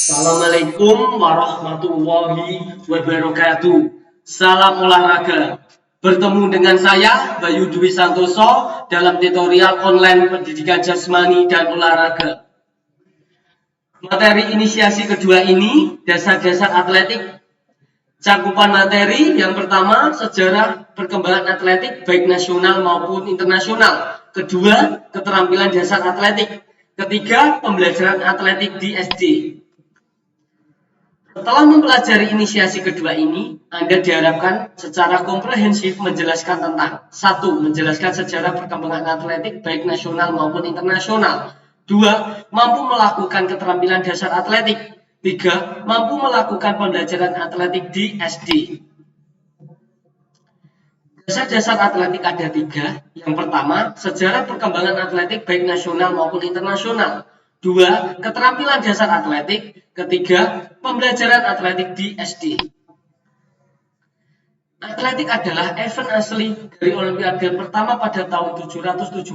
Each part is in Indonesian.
Assalamualaikum warahmatullahi wabarakatuh. Salam olahraga. Bertemu dengan saya Bayu Dwi Santoso dalam tutorial online pendidikan jasmani dan olahraga. Materi inisiasi kedua ini dasar-dasar atletik. Cakupan materi yang pertama sejarah perkembangan atletik baik nasional maupun internasional. Kedua, keterampilan dasar atletik. Ketiga, pembelajaran atletik di SD. Setelah mempelajari inisiasi kedua ini, Anda diharapkan secara komprehensif menjelaskan tentang 1. Menjelaskan sejarah perkembangan atletik baik nasional maupun internasional. 2. Mampu melakukan keterampilan dasar atletik. 3. Mampu melakukan pembelajaran atletik di SD. Dasar-dasar atletik ada 3. Yang pertama, sejarah perkembangan atletik baik nasional maupun internasional. 2. Keterampilan dasar atletik. Ketiga, pembelajaran atletik di SD. Atletik adalah event asli dari Olimpiade pertama pada tahun 776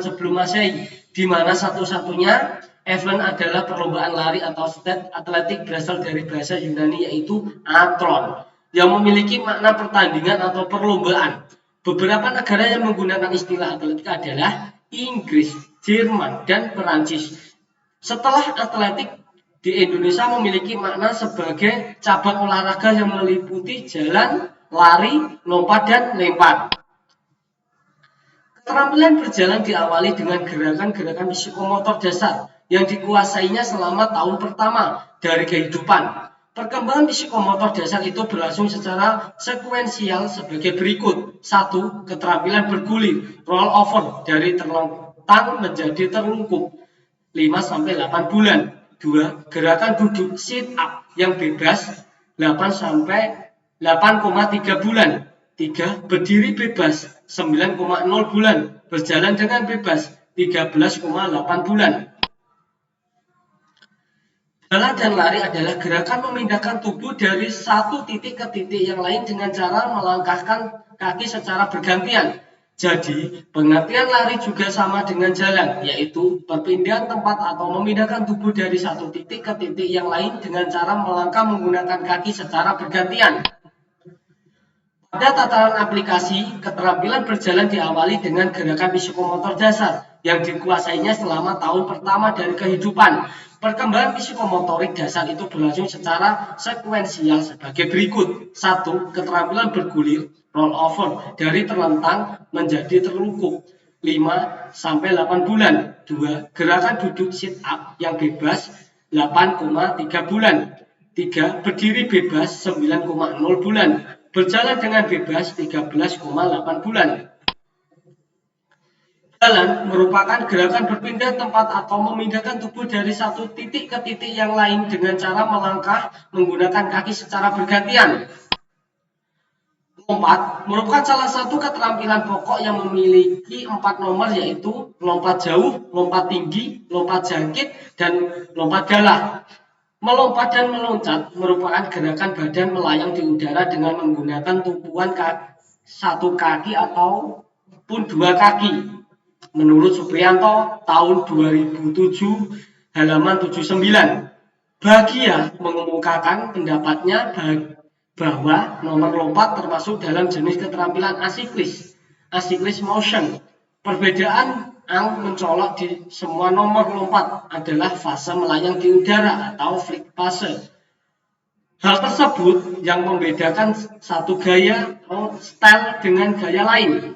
sebelum Masehi, di mana satu-satunya event adalah perlombaan lari atau state atletik berasal dari bahasa Yunani yaitu athlon, yang memiliki makna pertandingan atau perlombaan. Beberapa negara yang menggunakan istilah atletik adalah Inggris, Jerman, dan Perancis. Setelah atletik di Indonesia memiliki makna sebagai cabang olahraga yang meliputi jalan, lari, lompat, dan lempar. Keterampilan berjalan diawali dengan gerakan-gerakan psikomotor dasar yang dikuasainya selama tahun pertama dari kehidupan. Perkembangan psikomotor dasar itu berlangsung secara sekuensial sebagai berikut. 1. Keterampilan bergulir, roll over dari terlentang menjadi terlungkup 5-8 bulan. 2. Gerakan duduk sit up yang bebas 8-8,3 bulan. 3. Berdiri bebas 9,0 bulan. Berjalan dengan bebas 13,8 bulan. Jalan dan lari adalah gerakan memindahkan tubuh dari satu titik ke titik yang lain dengan cara melangkahkan kaki secara bergantian. Jadi, pengertian lari juga sama dengan jalan, yaitu perpindahan tempat atau memindahkan tubuh dari satu titik ke titik yang lain dengan cara melangkah menggunakan kaki secara bergantian. Pada tataran aplikasi, keterampilan berjalan diawali dengan gerakan psikomotor dasar yang dikuasainya selama tahun pertama dari kehidupan. Perkembangan psikomotorik dasar itu berlangsung secara sekuensial sebagai berikut. 1. Keterampilan bergulir, roll over, dari terlentang menjadi terlungkup 5-8 bulan. 2. Gerakan duduk sit up yang bebas 8,3 bulan. 3. Berdiri bebas 9,0 bulan. Berjalan dengan bebas 13,8 bulan. Jalan merupakan gerakan berpindah tempat atau memindahkan tubuh dari satu titik ke titik yang lain dengan cara melangkah menggunakan kaki secara bergantian. Lompat merupakan salah satu keterampilan pokok yang memiliki 4 nomor, yaitu lompat jauh, lompat tinggi, lompat jangkit, dan lompat galah. Melompat dan meloncat merupakan gerakan badan melayang di udara dengan menggunakan tumpuan satu kaki ataupun dua kaki. Menurut Supriyanto tahun 2007 halaman 79, Bagia mengemukakan pendapatnya bahwa nomor lompat termasuk dalam jenis keterampilan asiklis motion. Perbedaan yang mencolok di semua nomor lompat adalah fase melayang di udara atau flight fase. Hal tersebut yang membedakan satu gaya atau style dengan gaya lain.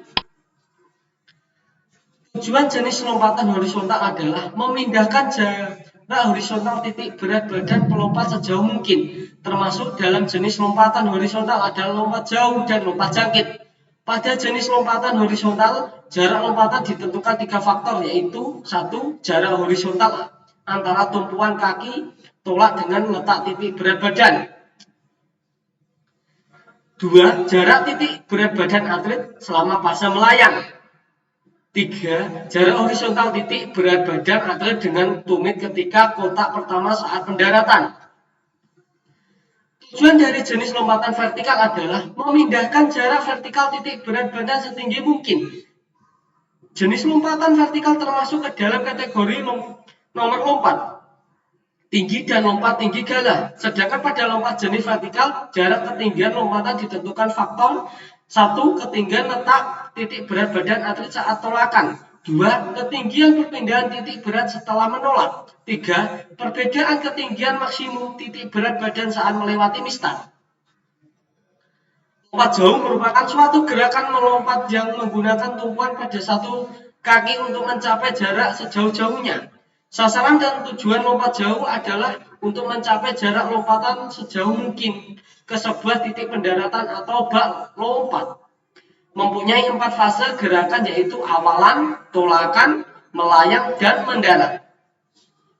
Tujuan jenis lompatan horizontal adalah memindahkan jarak horizontal titik berat badan pelompat sejauh mungkin. Termasuk dalam jenis lompatan horizontal adalah lompat jauh dan lompat jangkit. Pada jenis lompatan horizontal, jarak lompatan ditentukan 3 faktor, yaitu 1. Jarak horizontal antara tumpuan kaki tolak dengan letak titik berat badan. 2. Jarak titik berat badan atlet selama fase melayang. 3. Jarak horizontal titik berat badan atlet dengan tumit ketika kontak pertama saat pendaratan. Tujuan dari jenis lompatan vertikal adalah memindahkan jarak vertikal titik berat badan setinggi mungkin. Jenis lompatan vertikal termasuk ke dalam kategori nomor lompat. tinggi dan lompat tinggi gala. Sedangkan pada lompat jenis vertikal, jarak ketinggian lompatan ditentukan faktor 1. Ketinggian letak titik berat badan atlet saat tolakan. 2. Ketinggian perpindahan titik berat setelah menolak. 3. Perbedaan ketinggian maksimum titik berat badan saat melewati mistar. Lompat jauh merupakan suatu gerakan melompat yang menggunakan tumpuan pada satu kaki untuk mencapai jarak sejauh-jauhnya. Sasaran dan tujuan lompat jauh adalah untuk mencapai jarak lompatan sejauh mungkin ke sebuah titik pendaratan atau bak lompat. Mempunyai 4 fase gerakan yaitu awalan, tolakan, melayang, dan mendarat.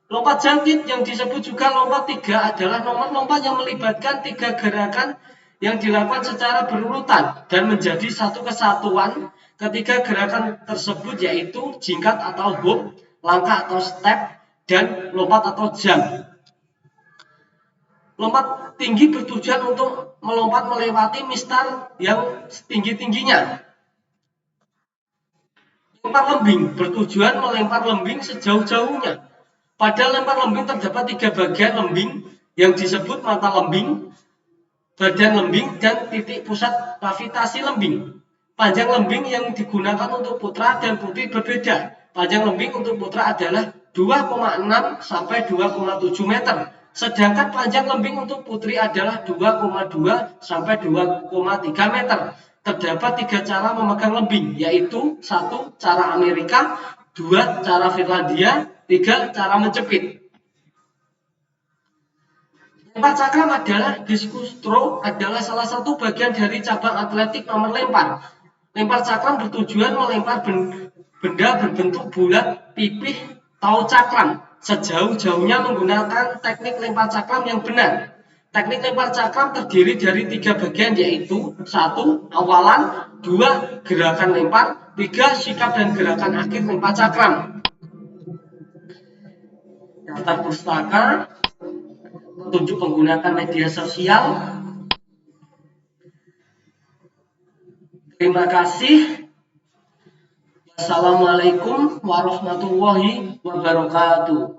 Lompat jangkit yang disebut juga lompat 3 adalah nomor lompat yang melibatkan 3 gerakan yang dilakukan secara berurutan dan menjadi satu kesatuan. Ketiga gerakan tersebut yaitu jingkat atau hop, langkah atau step, dan lompat atau jump. Lompat tinggi bertujuan untuk melompat melewati mistar yang tinggi-tingginya. Lempar lembing bertujuan melempar lembing sejauh-jauhnya. Pada lempar lembing terdapat 3 bagian lembing yang disebut mata lembing, badan lembing, dan titik pusat gravitasi lembing. Panjang lembing yang digunakan untuk putra dan putri berbeda. Panjang lembing untuk putra adalah 2,6 sampai 2,7 meter. Sedangkan panjang lembing untuk putri adalah 2,2 sampai 2,3 meter. Terdapat 3 cara memegang lembing, yaitu 1. Cara Amerika, 2. Cara Finlandia, 3. Cara menjepit. Lempar cakram adalah diskus throw adalah salah satu bagian dari cabang atletik nomor lempar. Lempar cakram bertujuan melempar benda berbentuk bulat, pipih, atau cakram sejauh-jauhnya menggunakan teknik lempar cakram yang benar. Teknik lempar cakram terdiri dari 3 bagian yaitu 1. Awalan, 2. Gerakan lempar, 3. Sikap dan gerakan akhir lempar cakram. Daftar pustaka, petunjuk menggunakan media sosial. Terima kasih. Wassalamualaikum warahmatullahi wabarakatuh.